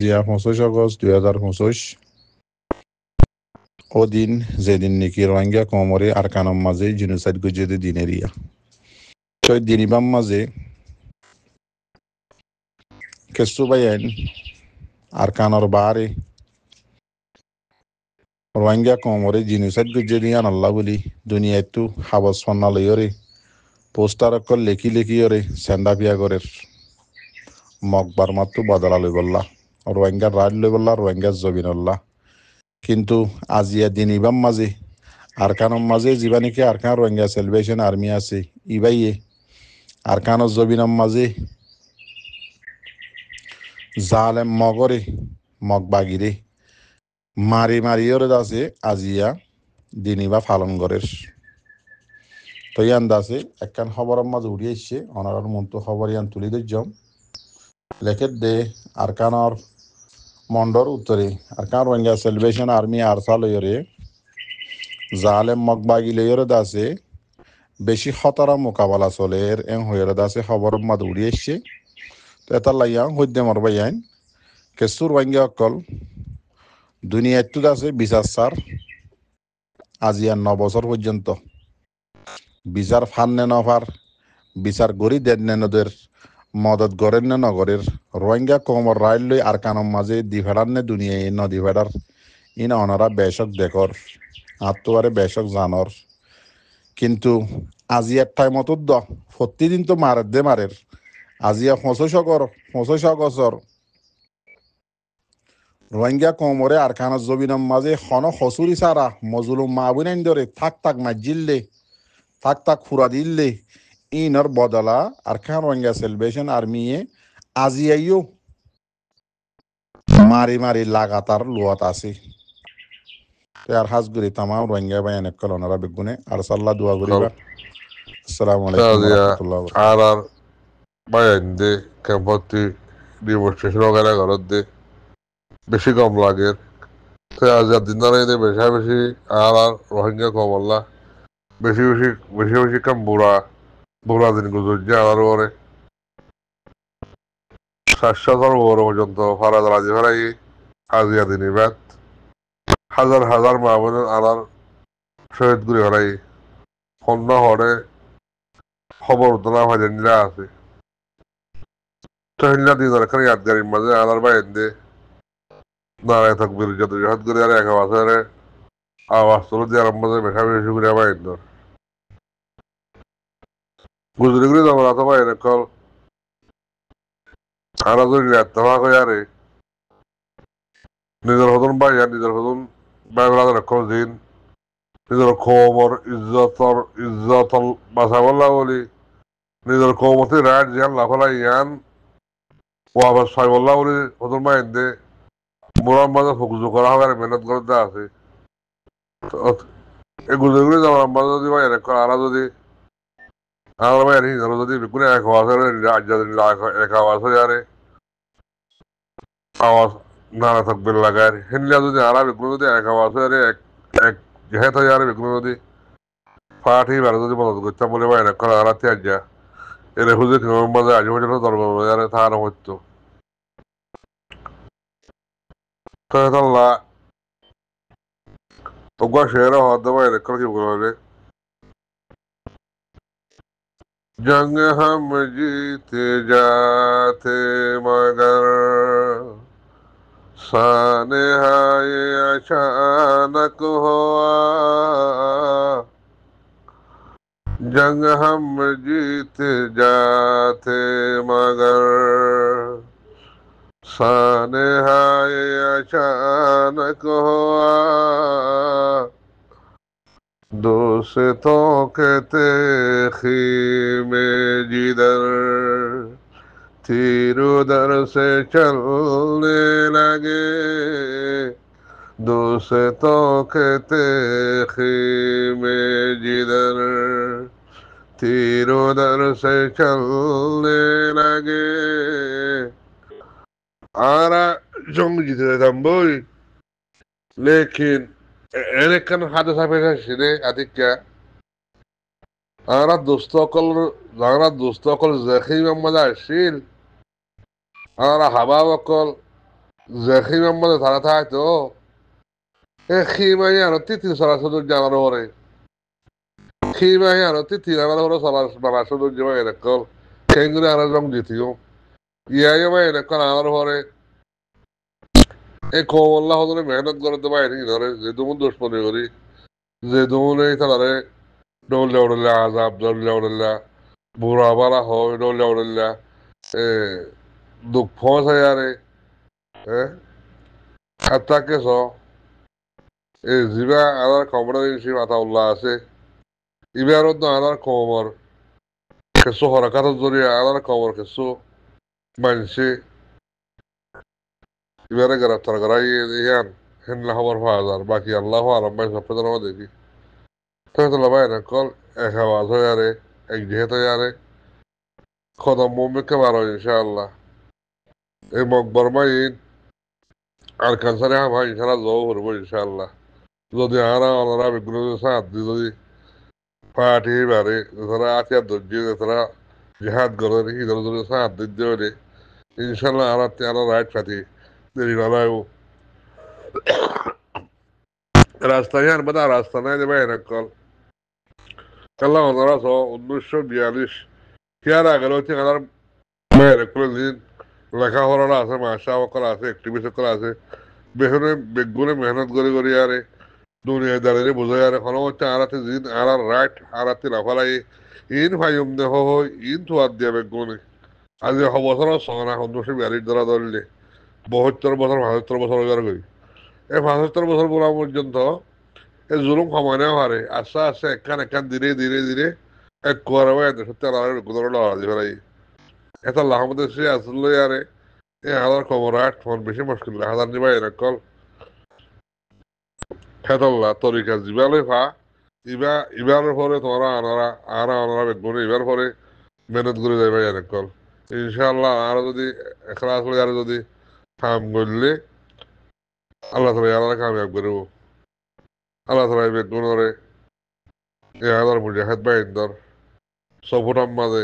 Zia 25 August 2025 ও দিন যেদিন নাকি রোহিঙ্গা কোমরে আরকানম মাঝে জিনোসাইড গজেদে দিনেরিয়া ছয় দিনিবাম মাঝে কেসু বাইন আরকানর বারে রোহিঙ্গা কোমরে জিনোসাইড গজেদিয়ান আল্লাহ বলি দুনিয়া একটু হাবস ফন্না লইরে পোস্টার অকল লেখি লেখিয়রে সেন্ডা পিয়া করে মকবার মাত্র বদলা লই বললা রোহিঙ্গার রাজ লই বললা রোহিঙ্গার জবিনল্লাহ কিন্তু আজিয়া দিনিবাম মাঝে আরকানম মাঝে জীবানিকে আরকান রোহিঙ্গা সেলিব্রেশন আর্মি আছে ইবাইয়ে আরকানর জবিনম মাঝে জালেম মগরে মগ বাগিরে মারি মারিয়রে দাসে আজিয়া দিনিবা ফালন গরের তো ইয়ান দাসে একখান খবরের মাঝে উড়িয়ে এসছে অনারার মন্ত খবর ইয়ান তুলি দইজম লেখের দে আরকানর মন্ডর উত্তরে Arakan Rohingya salvation army ARSA লইরে জালেম মগ বাগি লইরে দাসে বেশি খতরা মোকাবেলা চলের এং হইরে দাসে খবরের মাঝে উড়িয়ে এসছে তো এটা লাইয়া হইতে মরবাই আইন কেসুর রোহিঙ্গা অকল দুনিয়া একটু আছে বিচার সার আজি আর 9 বছর পর্যন্ত বিচার ফান্নে নফার বিচার গড়ি দেন নদের মদত গড়েন না নগরের রোহিঙ্গা কমর রাইল লই আর কানম মাঝে দিভেড়ার নে দুনিয়ায় নদী ভেড়ার ইনা অনারা বেশক দেখর আত্মবারে বেশক জানর কিন্তু আজি এক টাইমত প্রতিদিন তো মারের দে মারের আজিয়া 25 বছর রোহিঙ্গা কোমরে আরকানের জমিনের মাঝে খন হসুরি সারা মজুলুম মাহবুনাইন ধরে থাক থাক মাজিল্লে থাক থাক ফুরা দিল্লে ইনর বদলা আরকান রোহিঙ্গা সেলিব্রেশন আর্মিয়ে আজিয়াইও মারি মারি লাগাতার লুয়াত আছে আর হাজগুড়ি তামাম রোহিঙ্গা বায়ান একল ওনারা বেগুনে আর সাল্লাহ দোয়া করিবা আসসালামু আলাইকুম ওয়া রাহমাতুল্লাহি ওয়া বারাকাতুহু আর বায়ান দে ক্যাম্পতি ডিমনস্ট্রেশন वगैरह করত দে বেশি কম লাগে তো আজ দিন ধরে বেশি বেশি আর রোহিঙ্গা কমল্লা বেশি বেশি বেশি বেশি কাম বুড়া দিন গুজর আর ওরে 700 ওর পর্যন্ত ফারাদ রাজি ফেরাই আজিয়া দিন বাদ হাজার হাজার মাহবুব আর শহীদ গুলি ফেরাই খন্ড হরে খবর উত্তরা ভাজা আছে তহিল্লা দিন এখানে ইয়াদগারির মাঝে আলার বাইন দে নারায় থাকবির যত জহাদ করে আর এক বছরে আওয়াজ তুলে দিয়ে আরম্ভ করে বেশা বেশি করে বাইন ধর গুজরি গুলি জমা তো বাইন কল আরা যদি এত্তফা করে আরে নিজের হতন বাইয়া নিজের হতন বাইবেলাদের রক্ষণ দিন নিজের খবর ইজ্জত বাসা বললা বলি নিজের কৌমতি রায় জিয়ান লাফলা ইয়ান ও আবার ছয় বললা বলি হতন বাইন দে মোরার মাঝে ফকুজু করা হবে আর মেহনত করতে আছে এই গুজরগুলি যেমন আমরা যদি ভাই আরা যদি আমরা ভাই যদি কোনো এক আওয়াজ এক আওয়াজ হয়ে আরে আওয়াজ নানা থাকবে লাগায় হিনলে যদি আরা বিকুলো যদি এক আওয়াজ হয়ে আরে এক জেহেত হয়ে আরে বিকুলো যদি পাঠি বারে যদি মদত করতাম বলে ভাই আরা ত্যাগ যা এর খুঁজে কেমন মাঝে আজ পর্যন্ত দরবার মাঝে আরে তাহার হইতো তো আল্লাহ তোগা শেয়ার হওয়া দেওয়া এরকম কি বলে जंग हम जीते जाते मगर सानहाय अचानक हुआ जंग हम जीते जाते मगर सानहाय अचानक हुआ दोस्तों के में जिधर तीर उधर से चलने लगे दोस्तों के में जिधर तीर उधर से चलने लगे आरा जंग जीते बोई लेकिन এনেকান হাদসা পেশা সেরে আদিকা আমরা দোস্ত অকল জেখি মামলা আসিল আমরা হাবা অকল যে খিমার মধ্যে তারা থাকতো এ খিমাই আর তিথি সরা শুধু জানার পরে খিমাই আর তিথি জানার পরে সবার বাবা শুধু জমা এরকম খেঙ্গুরে আর রং দিতিও ইয়াই ভাই এরকম আনার পরে এই কমল্লা হদরে মেহনত করে তো বাইরে ধরে যে তুমি দুশ্মনী করি যে তুমি তারে ডলে উড়লা আজাব ডলে উড়লা বুড়া বালা হয় ডলে উড়লা এ দুঃখ ফসাই আরে হ্যাঁ আর তাকে এই জিবা আদার কমরা দিয়েছি মাথা উল্লাহ আছে ইবারত না আদার কমর কেসো হরকাত জরিয়া আদার কমর কেসো মানছে ইবারে গ্রেফতার করাই ইয়ান হেনলা খবর পাওয়া যার বাকি আল্লাহ আলম ভাই সব পেতে দেখি তো লাভাই না কল এক আওয়াজ হয়ে আরে এক যেহেতু আরে খদম মুম্বিকে বারো ইনশাআল্লাহ এই মকবর মাইন আর ক্যান্সারে ভাই ইনশাআল্লাহ জব করবো ইনশাআল্লাহ যদি আরা আলারা বেগুলো সাথ দি যদি পার্টি বারে তারা আতিয়া দর্জি তারা জিহাদ করে দেখি ধরে ধরে সাথ দিতে হলে ইনশাআল্লাহ আর তেরা রাইট পাতি দেরি না লাও রাস্তায় আর বাদা রাস্তা নাই দেবে এরকম আল্লাহ ওনারা 1942 কেয়ার আগের হচ্ছে আমার মেয়ের দিন লেখাপড়া আছে মাসা করা আছে অ্যাক্টিভিটি করা আছে বেহনে বেগুনে মেহনত করে করি আরে দুনিয়া দাঁড়িয়ে বোঝায় আর এখন হচ্ছে আরাতে দিন আর রাইট আরাতে না ফেলাই ইন ভাইম দেহ হয় ইন তো আর দিয়া বেগুনে আজ বছর সনা 1942 ধরা ধরলে 72 বছর 75 বছর ওজার করি এই 75 বছর বলা পর্যন্ত এই জুলুম সময় নেওয়া হারে আস্তে আস্তে একখান একখান ধীরে ধীরে ধীরে এক করে সত্যি আর গুদর লড়া দিয়ে ফেলাই এত লাহমদের সে আসলে আরে এ হাজার খবর আট ফোন বেশি মুশকিল হাজার নিবা এরকল খেতল্লা তরিকা জিবালে ফা ইবার পরে তোমরা আনারা বেগুনে ইবার পরে মেহনত করে যাইবা এরকল ইনশাআল্লাহ আরো যদি এখলাস হলে আরো যদি কাম করলে আল্লাহ তালা আল্লাহ কামিয়াব করব আল্লাহ তালা বেগুনরে এ হাজার মুজাহিদ বাইন্দর সফুটাম মাঝে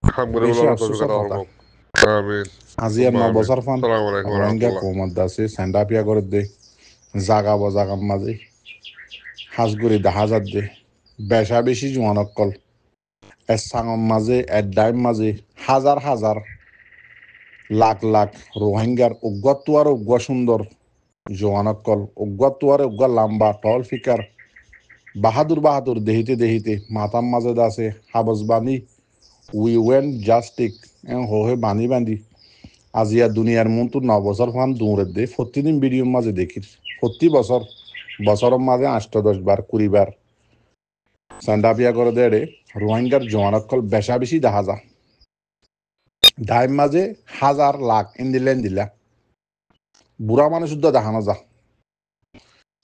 কাম করে বলে বেশি আল্লাহ তৌফিক আফসোসের দাও কথা আমিন আজি আর সুম্মা আমিন 9 বছর ফান আসসালামু আলাইকুম ওয়া রোহিঙ্গা রাহমাতুল্লাহ কৌমত আছে সেন্ডাপিয়া করে দে জাগা বজাগাম মাঝে হাজগুড়ি দাহাজার দে বেশা বেশি জোয়ানক কল এর সাঙম মাঝে এর ডাইম মাঝে হাজার হাজার লাখ লাখ রোহিঙ্গার উগ্গতুয়ার উগ্গ সুন্দর জোয়ানক কল উগ্গতুয়ার উগ্গ লাম্বা টল ফিকার বাহাদুর বাহাদুর দেহিতে দেহিতে মাতাম মাঝে দাসে হাবস বানি উই ওয়েন জাস্টিক হোহে বানি বান্ধি আজিয়া দুনিয়ার মনটো 9 বছর ফান দৌড়ে দে প্রতিদিন ভিডিওর মাঝে দেখির প্রতি বছর বছরের মাঝে 8-10 বার 20 বার সান্ডাপিয়া করে দেড়ে রোহিঙ্গার জোয়ানকল বেশা বেশি দেখা যা ডাইম মাঝে হাজার লাখ ইন্দিলেন দিলা বুড়া মানুষ দেখানো যা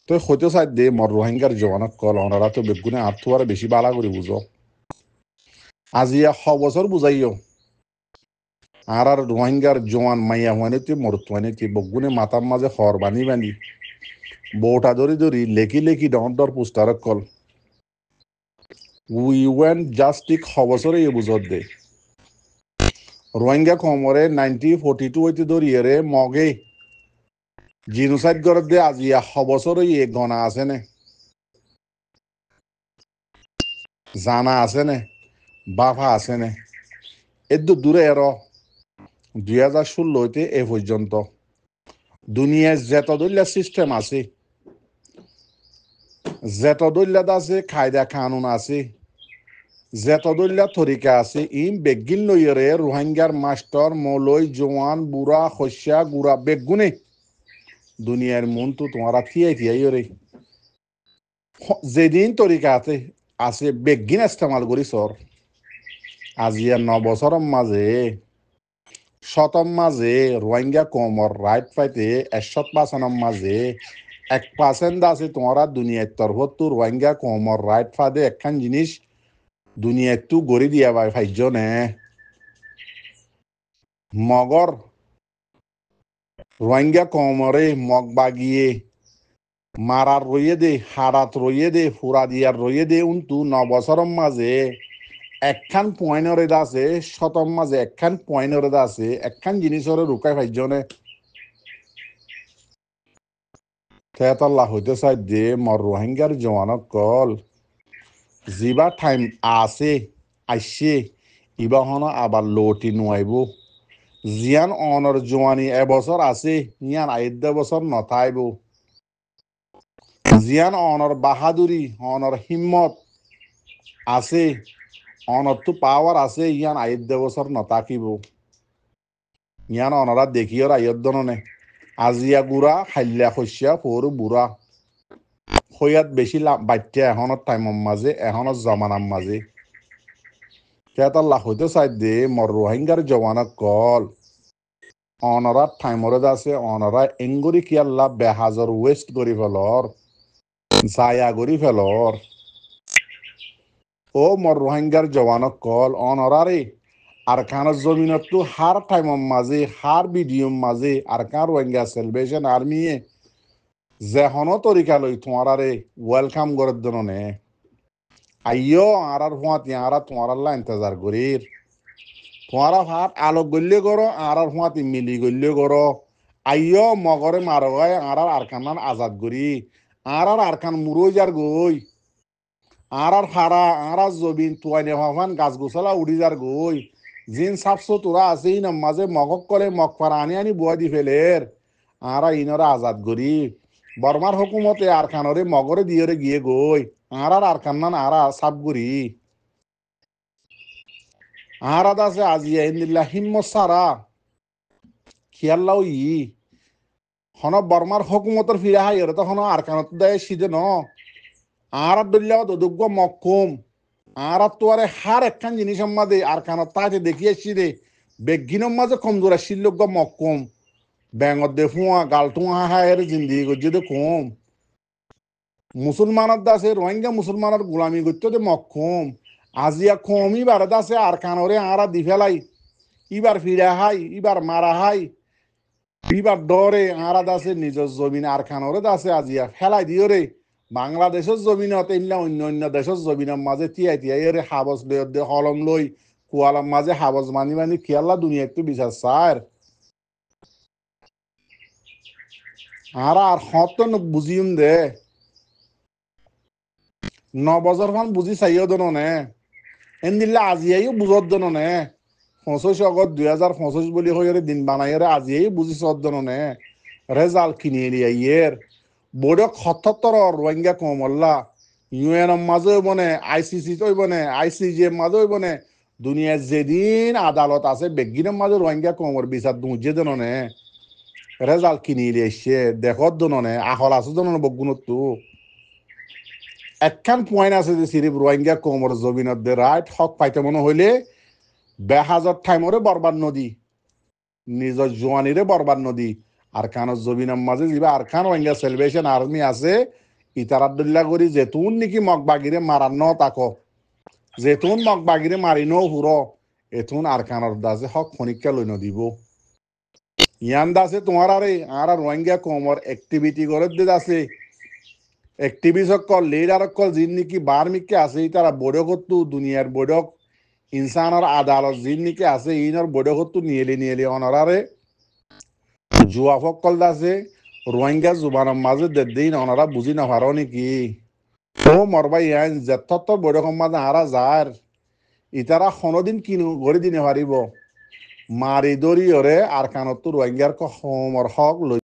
তো হইতে চাই দে মর রোহিঙ্গার জোয়ানকল ওনারা তো বেগুনে আর্থুয়ারে বেশি বালা করে বুঝো আজিয়া 100 বছর বুঝাইও আর রোহিঙ্গার জোয়ান মাইয়া হুয়ানিতে মরতুয়ানিতে বগুনে মাতার মাঝে হর বানি বানি বউটা ধরি ধরি লেখি লেখি ডর poster call we went justice 100 বছরে এ বুঝত দে রোহিঙ্গা কমরে 1942 হইতে ধরিয়ে মগে জিনোসাইড করে দে আজি 100 বছর এ গনা আছে নে জানা আছে নে বাফা আছে নে এদু দূরে এর 2016 হইতে এ পর্যন্ত দুনিয়ায় যতদুল্লা সিস্টেম আছে যতদুল্লা আছে কায়দা কানুন আছে যতদুল্লা তরিকা আছে ইম বেগিন লইরে রোহিঙ্গার মাস্টার মৌলই জওয়ান বুড়া খসা গুড়া বেগুনে দুনিয়ার মন তো তোমারা থিয়াই থিয়াই রে যেদিন তরিকা আছে বেগিন ইস্তেমাল করি সর আজিয়া 9 বছরের মাঝে শতম মাঝে রোহিঙ্গা কমর রাইট পাইতে 100% মাঝে 1% আছে তোমারা দুনিয়ার তরফত তো রোহিঙ্গা কমর রাইট ফাদে একখান জিনিস দুনিয়ার তো গড়ি দিয়া ভাই ফাইজনে মগর রোহিঙ্গা কমরে মগ বাগিয়ে মারার রইয়ে দে হারাত রইয়ে দে ফুরা দিয়ার রইয়ে দে উন্তু 9 বছরের মাঝে একখান পয়েন্টরে আছে শতম মাঝে একখান পয়েন্টরে আছে একখান জিনিসরে রুকাই ভাইজনে তেতাল্লাহ হইতে চাই যে মর রোহিঙ্গার জওয়ানক কল যিবা টাইম আছে আইসে ইবা হন আবার লটি নোয়াইব জিয়ান অনর জোয়ানি এবছর আছে ইয়ান আইদ্য বছর নথাইব জিয়ান অনর বাহাদুরি অনর হিম্মত আছে অনর তো পাওয়ার আছে ইয়ান আইদ্য বছর নতাকিব ইয়ান অনরা দেখিয়র আয়দ্দনে আজিয়া গুড়া হাল্লা শস্যা পৰু বুঢ়া সৈয়াত বেশি বাচ্চা এখনত টাইমৰ মাঝে এখনত জমানার মাঝে কেতাল্লা হইতে চাই দে মর রোহিঙ্গার জওয়ানক কল অনরা টাইমরে আছে অনরা এঙ্গুরি কিয়াল্লা বেহাজর ওয়েস্ট করি ফেলর জায়া করি ফেলর ও মর রোহিঙ্গার জওয়ানক কল অনরারে আরকানের জমিনত তো হার টাইমৰ মাঝে হার ভিডিওর মাঝে আরকান রোহিঙ্গা সেলভেশন আর্মিয়ে যেহনো তরিকা লই তোমারারে ওয়েলকাম করার জন্য আইও আর হুঁয়াত ইয়ারা তোমারাল্লা ইন্তজার করির তোমারা ভাত আলোক গল্য করো আর হুঁয়াত মিলি গল্য করো আইও মগরে মারগায় আর আরকান আজাদ করি আর আরকান মুরোজার গই আর হারা আর জবিন তুয়াইনে ভাবান গাছ গোছালা উড়ি যার গই জিন সাপসো তোরা আছে ইন মাঝে মগক করে মগ ফারা আনি বুয়া দি ফেলের আর ইনরা আজাদ করি বর্মার হুকুমতে আরকানরে মগরে দিয়রে গিয়ে গই আর আরকান আর সাবগুড়ি আর আছে আজিয়া ইন্দিল্লা হিম্মত সারা খেয়াল্লাও ই হন বর্মার হুকুমতর ফিরে হাই এর তখন আরকানত দেয় সিদে ন আর দল্লাও দোদ্য মক্কুম আর তোয়ারে হার একখান জিনিস মাঝে আরকানত তাকে দেখিয়ে সিদে বেগিনের মাঝে কমজোর আসছিল মক্কুম ব্যাঙর দেখুয়া গালটুয়া হায়ের জিন্দি গজ্জে কম মুসলমানের দাসে রোহিঙ্গা মুসলমানের গোলামি করতে মক্ষম আজিয়া কমই বারে দাসে আর কানরে আরা দি ফেলাই ইবার ফিরা হাই ইবার মারা হাই ইবার ডরে আরা দাসে নিজের জমিন আর কানরে দাসে আজিয়া ফেলাই দিও রে বাংলাদেশের জমিনত এনলা অন্য অন্য দেশের জমিনের মাঝে তিয়াই তিয়াই রে হাবস লই হলম লই কুয়ালার মাঝে হাবস মানি মানি খেয়াল্লা দুনিয়া একটু বিচার স্যার আর হত বুঝিম দে 9 বছর মান বুঝি চাইও দনো নে এনদিল্লা আজিয়াইও বুঝত দনো নে 25 আগস্ট 2025 বলি হয়ে দিন বানাইরে আজিয়াই বুঝি চত দনো নে রেজাল্ট কিনিয়ে লিয়াইয়ের বোর্ড 77 রোহিঙ্গা কমল্লা ইউএন মাঝে বনে আইসিসি তো বনে আইসিজি মাঝে বনে দুনিয়া যেদিন আদালত আছে বেগিনের মাঝে রোহিঙ্গা কমর বিচার দুজে দনো নে রেজাল্ট কিনিয়ে লিয়াইছে দেখত দনো নে আহল আছে দনো বগুনত তো একখান পয়েন্ট আছে যে সিরিপ রোহিঙ্গা কোমর জমিনত দে রাইট হক পাইতে মনে হইলে বেহাজর টাইমরে বরবাদ নদী নিজের জোয়ানিরে বরবাদ নদী আর খানের জমিনের মাঝে যা আর খান রোহিঙ্গা সেলিব্রেশন আর্মি আছে ইতারাদুল্লাহ করি যেতুন নাকি মগবাগিরে মারান্ন তাকো যেতুন মগবাগিরে মারিনো হুর এতুন আর খানের দাসে হক খনিকা লই নদীব ইয়ান দাসে তোমার আরে আর রোহিঙ্গা কোমর অ্যাক্টিভিটি করে দে আছে এক্টিভিস্ট সকল লিডার সকল যিন নেকি বার্মিককে আছে তারা বৈঠকতো দুনিয়ার বৈঠক ইনসানের আদালত যিন নেকি আছে ইনর বৈঠকতো নিয়েলি অনারারে জুয়া সকল আছে রোহিঙ্গা জুবানের মাঝে দিন অনারা বুঝি নাপারো নেকি ও মরবাই ইয়ান যেতর বৈঠকের মাঝে আরা যার ইতারা কোনোদিন কিনো গড়ি দিনে পারিব মারি দরি ওরে আর কানতো রোহিঙ্গার হক লই